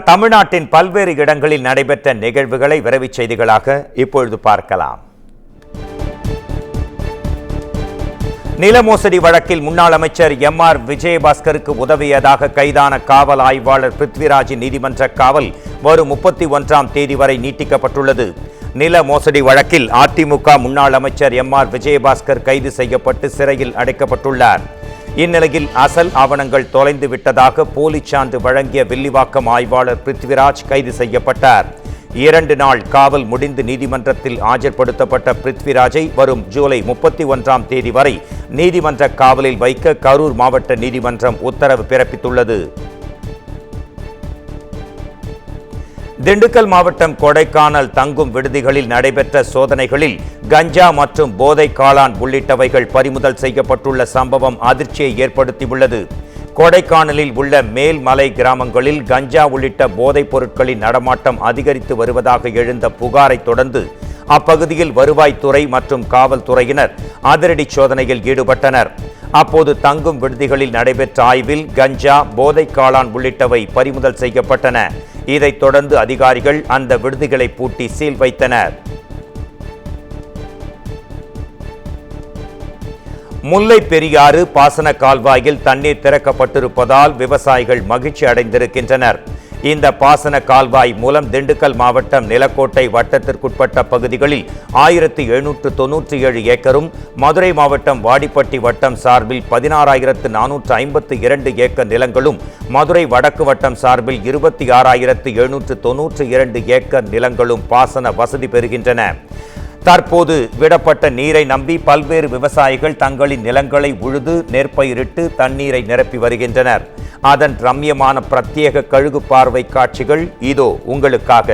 தமிழ்நாட்டின் பல்வேறு இடங்களில் நடைபெற்ற நிகழ்வுகளை விரைவுச் செய்திகளாக இப்பொழுது பார்க்கலாம். நில மோசடி வழக்கில் முன்னாள் அமைச்சர் எம்.ஆர். விஜயபாஸ்கருக்கு உதவியதாக கைதான காவல் ஆய்வாளர் பிருத்விராஜின் நீதிமன்ற காவல் வரும் 31ஆம் தேதி வரை நீட்டிக்கப்பட்டுள்ளது. நில மோசடி வழக்கில் அதிமுக முன்னாள் அமைச்சர் எம்.ஆர். விஜயபாஸ்கர் கைது செய்யப்பட்டு சிறையில் அடைக்கப்பட்டுள்ளார். இந்நிலையில் அசல் ஆவணங்கள் தொலைந்து விட்டதாக போலி சான்று வழங்கிய வில்லிவாக்கம் ஆய்வாளர் பிருத்விராஜ் கைது செய்யப்பட்டார். 2 நாள் காவல் முடிந்து நீதிமன்றத்தில் ஆஜர்படுத்தப்பட்ட பிருத்விராஜை வரும் ஜூலை 31ஆம் தேதி வரை நீதிமன்ற காவலில் வைக்க கரூர் மாவட்ட நீதிமன்றம் உத்தரவு பிறப்பித்துள்ளது. திண்டுக்கல் மாவட்டம் கொடைக்கானல் தங்கும் விடுதிகளில் நடைபெற்ற சோதனைகளில் கஞ்சா மற்றும் போதை காளான் உள்ளிட்டவைகள் பறிமுதல் செய்யப்பட்டுள்ள சம்பவம் அதிர்ச்சியை ஏற்படுத்தியுள்ளது. கொடைக்கானலில் உள்ள மேல்மலை கிராமங்களில் கஞ்சா உள்ளிட்ட போதைப் பொருட்களின் நடமாட்டம் அதிகரித்து வருவதாக எழுந்த புகாரை தொடர்ந்து அப்பகுதியில் வருவாய்த்துறை மற்றும் காவல்துறையினர் அதிரடி சோதனையில் ஈடுபட்டனர். அப்போது தங்கும் விடுதிகளில் நடைபெற்ற ஆய்வில் கஞ்சா, போதை காளான் உள்ளிட்டவை பறிமுதல் செய்யப்பட்டன. இதைத் தொடர்ந்து அதிகாரிகள் அந்த விடுதிகளை பூட்டி சீல் வைத்தனர். முல்லை பெரியாறு பாசன கால்வாயில் தண்ணீர் திறக்கப்பட்டிருப்பதால் விவசாயிகள் மகிழ்ச்சி அடைந்திருக்கின்றனர். இந்த பாசன கால்வாய் மூலம் திண்டுக்கல் மாவட்டம் நிலக்கோட்டை வட்டத்திற்குட்பட்ட பகுதிகளில் 1797 ஏக்கரும், மதுரை மாவட்டம் வாடிப்பட்டி வட்டம் சார்பில் 16,452 ஏக்கர் நிலங்களும், மதுரை வடக்கு வட்டம் சார்பில் 26,792 ஏக்கர் நிலங்களும் பாசன வசதி பெறுகின்றன. தற்போது விடப்பட்ட நீரை நம்பி பல்வேறு விவசாயிகள் தங்களின் நிலங்களை உழுது நெற்பயிரிட்டு தண்ணீரை நிரப்பி வருகின்றனர். அதன் ரம்யமான பிரத்யேக கழுகு பார்வை காட்சிகள் இதோ உங்களுக்காக.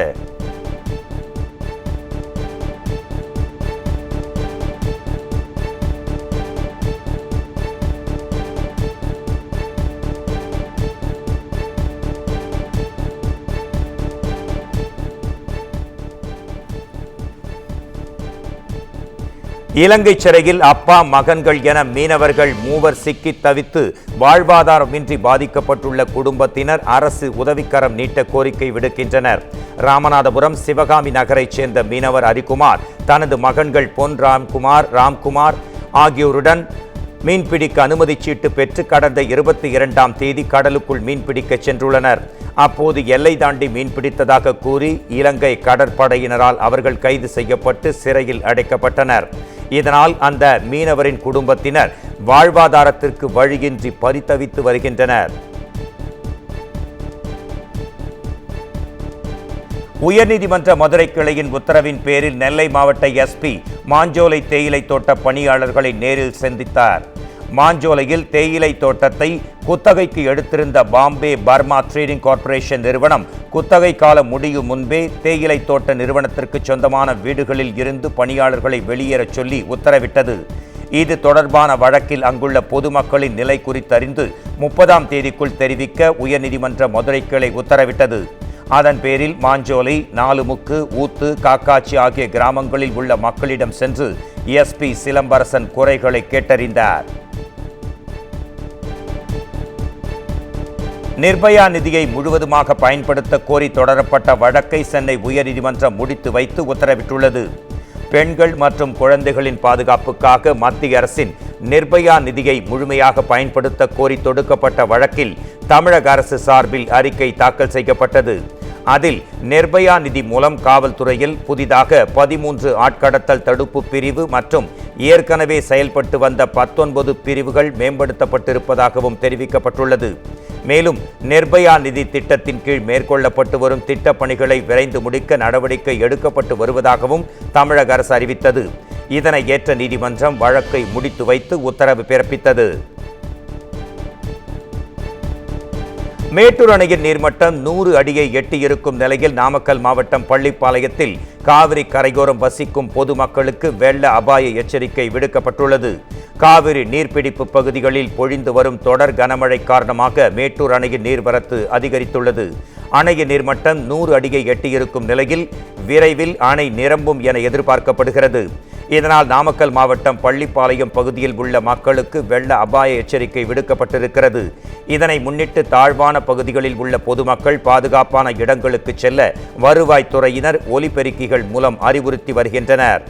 இலங்கை சிறையில் அப்பா மகன்கள் என மீனவர்கள் 3 சிக்கி தவித்து வாழ்வாதாரமின்றி பாதிக்கப்பட்டுள்ள குடும்பத்தினர் அரசு உதவிக்கரம் நீட்ட கோரிக்கை விடுக்கின்றனர். ராமநாதபுரம் சிவகாமி நகரைச் சேர்ந்த மீனவர் ஹரிக்குமார் தனது மகன்கள் பொன் ராம்குமார் ஆகியோருடன் மீன்பிடிக்க அனுமதி சீட்டு பெற்று கடந்த 22ஆம் தேதி கடலுக்குள் மீன்பிடிக்க சென்றுள்ளனர். அப்போது எல்லை தாண்டி மீன்பிடித்ததாக கூறி இலங்கை கடற்படையினரால் அவர்கள் கைது செய்யப்பட்டு சிறையில் அடைக்கப்பட்டனர். இதனால் அந்த மீனவரின் குடும்பத்தினர் வாழ்வாதாரத்திற்கு வழியின்றி பரிதவித்து வருகின்றனர். உயர்நீதிமன்ற மதுரை கிளையின் உத்தரவின் பேரில் நெல்லை மாவட்ட எஸ்பி மாஞ்சோலை தேயிலை தோட்ட பணியாளர்களை நேரில் சந்தித்தார். மாஞ்சோலையில் தேயிலை தோட்டத்தை குத்தகைக்கு எடுத்திருந்த பாம்பே பர்மா ட்ரேடிங் கார்ப்பரேஷன் நிறுவனம் குத்தகை காலம் முடியும் முன்பே தேயிலை தோட்ட நிறுவனத்திற்கு சொந்தமான வீடுகளில் இருந்து பணியாளர்களை வெளியேறச் சொல்லி உத்தரவிட்டது. இது தொடர்பான வழக்கில் அங்குள்ள பொதுமக்களின் நிலை குறித்தறிந்து 30ஆம் தேதிக்குள் தெரிவிக்க உயர்நீதிமன்ற மதுரை கிளை உத்தரவிட்டது. அதன் பேரில் மாஞ்சோலை, நாலுமுக்கு, ஊத்து, காக்காச்சி ஆகிய கிராமங்களில் உள்ள மக்களிடம் சென்று எஸ்பி சிலம்பரசன் குறைகளை கேட்டறிந்தார். நிர்பயா நிதியை முழுவதுமாக பயன்படுத்த கோரி தொடரப்பட்ட வழக்கை சென்னை உயர்நீதிமன்றம் முடித்து வைத்து உத்தரவிட்டுள்ளது. பெண்கள் மற்றும் குழந்தைகளின் பாதுகாப்புக்காக மத்திய அரசின் நிர்பயா நிதியை முழுமையாக பயன்படுத்த கோரி தொடுக்கப்பட்ட வழக்கில் தமிழக அரசு சார்பில் அறிக்கை தாக்கல் செய்யப்பட்டது. அதில் நிர்பயா நிதி மூலம் காவல்துறையில் புதிதாக 13 ஆட்கடத்தல் தடுப்பு பிரிவு மற்றும் ஏற்கனவே செயல்பட்டு வந்த 19 பிரிவுகள் மேம்படுத்தப்பட்டிருப்பதாகவும் தெரிவிக்கப்பட்டுள்ளது. மேலும் நிர்பயா நிதி திட்டத்தின் கீழ் மேற்கொள்ளப்பட்டு வரும் திட்டப்பணிகளை விரைந்து முடிக்க நடவடிக்கை எடுக்கப்பட்டு வருவதாகவும் தமிழக அரசு அறிவித்தது. இதனை ஏற்ற நீதிமன்றம் வழக்கை முடித்து வைத்து உத்தரவு பிறப்பித்தது. மேட்டூர் அணையின் நீர்மட்டம் 100 அடியை எட்டியிருக்கும் நிலையில் நாமக்கல் மாவட்டம் பள்ளிப்பாளையத்தில் காவிரி கரையோரம் வசிக்கும் பொதுமக்களுக்கு வெள்ள அபாய எச்சரிக்கை விடுக்கப்பட்டுள்ளது. காவிரி நீர்பிடிப்பு பகுதிகளில் பொழிந்து வரும் தொடர் கனமழை காரணமாக மேட்டூர் அணையின் நீர்வரத்து அதிகரித்துள்ளது. அணையின் நீர்மட்டம் 100 அடியை எட்டியிருக்கும் நிலையில் விரைவில் அணை நிரம்பும் என எதிர்பார்க்கப்படுகிறது. இதனால் நாமக்கல் மாவட்டம் பள்ளிப்பாளையம் பகுதியில் உள்ள மக்களுக்கு வெள்ள அபாய எச்சரிக்கை விடுக்கப்பட்டிருக்கிறது. இதனை முன்னிட்டு தாழ்வான பகுதிகளில் உள்ள பொதுமக்கள் பாதுகாப்பான இடங்களுக்கு செல்ல வருவாய்த்துறையினர் ஒலிபெருக்கிகள் மூலம் அறிவுறுத்தி வருகின்றனர்.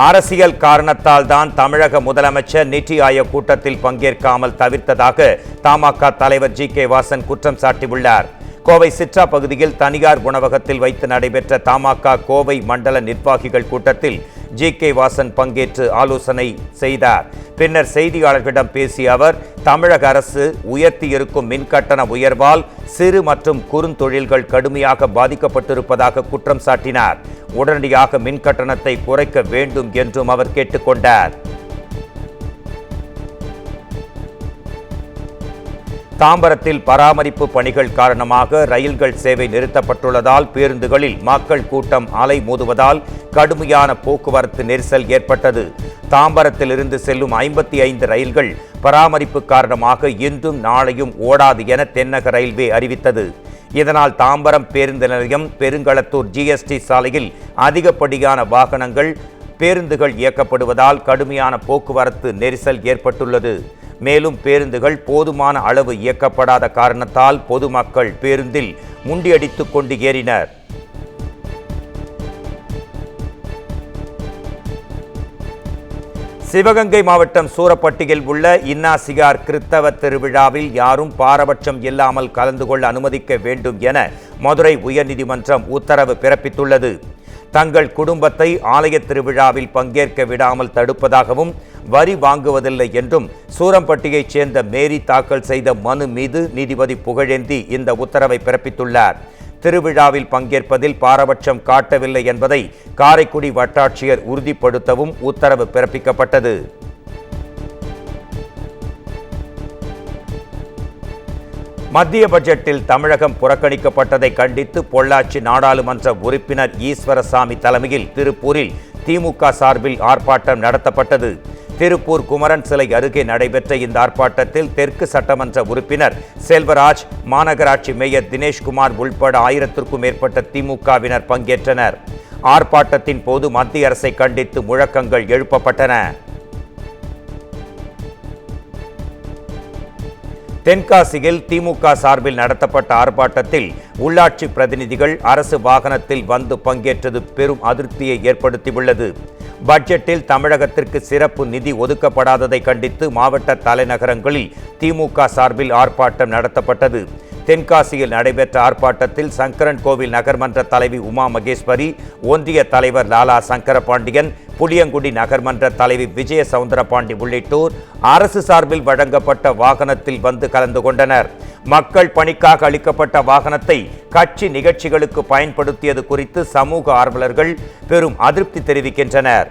அரசியல் காரணத்தால் தான் தமிழக முதலமைச்சர் நிதி ஆயோக் கூட்டத்தில் பங்கேற்காமல் தவிர்த்ததாக தமாக தலைவர் ஜி.கே. வாசன் குற்றம் சாட்டியுள்ளார். கோவை சிட்ரா பகுதியில் தனியார் உணவகத்தில் வைத்து நடைபெற்ற தமாக கோவை மண்டல நிர்வாகிகள் கூட்டத்தில் ஜி.கே. வாசன் பங்கேற்று ஆலோசனை செய்தார். பின்னர் செய்தியாளர்களிடம் பேசிய அவர், தமிழக அரசு உயர்த்தியிருக்கும் மின்கட்டண உயர்வால் சிறு மற்றும் குறுந்தொழில்கள் கடுமையாக பாதிக்கப்பட்டிருப்பதாக குற்றம் சாட்டினார். உடனடியாக மின்கட்டணத்தை குறைக்க வேண்டும் என்றும் அவர் கேட்டுக்கொண்டார். தாம்பரத்தில் பராமரிப்பு பணிகள் காரணமாக ரயில்கள் சேவை நிறுத்தப்பட்டுள்ளதால் பேருந்துகளில் மக்கள் கூட்டம் அலைமோதுவதால் கடுமையான போக்குவரத்து நெரிசல் ஏற்பட்டது. தாம்பரத்திலிருந்து செல்லும் 55 ரயில்கள் பராமரிப்பு காரணமாக இன்றும் நாளையும் ஓடாது என தென்னக ரயில்வே அறிவித்தது. இதனால் தாம்பரம் பேருந்து நிலையம், பெருங்களத்தூர் ஜிஎஸ்டி சாலையில் அதிகப்படியான வாகனங்கள், பேருந்துகள் இயக்கப்படுவதால் கடுமையான போக்குவரத்து நெரிசல் ஏற்பட்டுள்ளது. மேலும் பேருந்துகள் போதுமான அளவு இயக்கப்படாத காரணத்தால் பொதுமக்கள் பேருந்தில் முண்டியடித்துக் கொண்டு ஏறினர். சிவகங்கை மாவட்டம் சூரப்பட்டியில் உள்ள இன்னாசியார் கிறித்தவ திருவிழாவில் யாரும் பாரபட்சம் இல்லாமல் கலந்து கொள்ள அனுமதிக்க வேண்டும் என மதுரை உயர்நீதிமன்றம் உத்தரவு பிறப்பித்துள்ளது. தங்கள் குடும்பத்தை ஆலய திருவிழாவில் பங்கேற்க விடாமல் தடுப்பதாகவும் வரி வாங்குவதில்லை என்றும் சூரம்பட்டியைச் சேர்ந்த மேரி தாக்கல் செய்த மனு மீது நீதிபதி புகழேந்தி இந்த உத்தரவை பிறப்பித்துள்ளார். திருவிழாவில் பங்கேற்பதில் பாரபட்சம் காட்டவில்லை என்பதை காரைக்குடி வட்டாட்சியர் உறுதிப்படுத்தவும் உத்தரவு பிறப்பிக்கப்பட்டது. மத்திய பட்ஜெட்டில் தமிழகம் புறக்கணிக்கப்பட்டதை கண்டித்து பொள்ளாச்சி நாடாளுமன்ற உறுப்பினர் ஈஸ்வரசாமி தலைமையில் திருப்பூரில் திமுக சார்பில் ஆர்ப்பாட்டம் நடத்தப்பட்டது. திருப்பூர் குமரன் சிலை அருகே நடைபெற்ற இந்த ஆர்ப்பாட்டத்தில் தெற்கு சட்டமன்ற உறுப்பினர் செல்வராஜ், மாநகராட்சி மேயர் தினேஷ்குமார் உள்பட 1000க்கும் மேற்பட்ட திமுகவினர் பங்கேற்றனர். ஆர்ப்பாட்டத்தின் போது மத்திய அரசை கண்டித்து முழக்கங்கள் எழுப்பப்பட்டன. தென்காசியில் திமுக சார்பில் நடத்தப்பட்ட ஆர்ப்பாட்டத்தில் உள்ளாட்சி பிரதிநிதிகள் அரசு வாகனத்தில் வந்து பங்கேற்றது பெரும் அதிருப்தியை ஏற்படுத்தியுள்ளது. பட்ஜெட்டில் தமிழகத்திற்கு சிறப்பு நிதி ஒதுக்கப்படாததை கண்டித்து மாவட்ட தலைநகரங்களில் திமுக சார்பில் ஆர்ப்பாட்டம் நடத்தப்பட்டது. தென்காசியில் நடைபெற்ற ஆர்ப்பாட்டத்தில் சங்கரன் கோவில் நகர்மன்ற தலைவி உமா மகேஸ்வரி, ஒன்றிய தலைவர் லாலா சங்கரபாண்டியன், புளியங்குடி நகர்மன்ற தலைவி விஜய சவுந்தரபாண்டி உள்ளிட்டோர் அரசு சார்பில் வழங்கப்பட்ட வாகனத்தில் வந்து கலந்து கொண்டனர். மக்கள் பணிக்காக அளிக்கப்பட்ட வாகனத்தை கட்சி நிகழ்ச்சிகளுக்கு பயன்படுத்தியது குறித்து சமூக ஆர்வலர்கள் பெரும் அதிருப்தி தெரிவிக்கின்றனர்.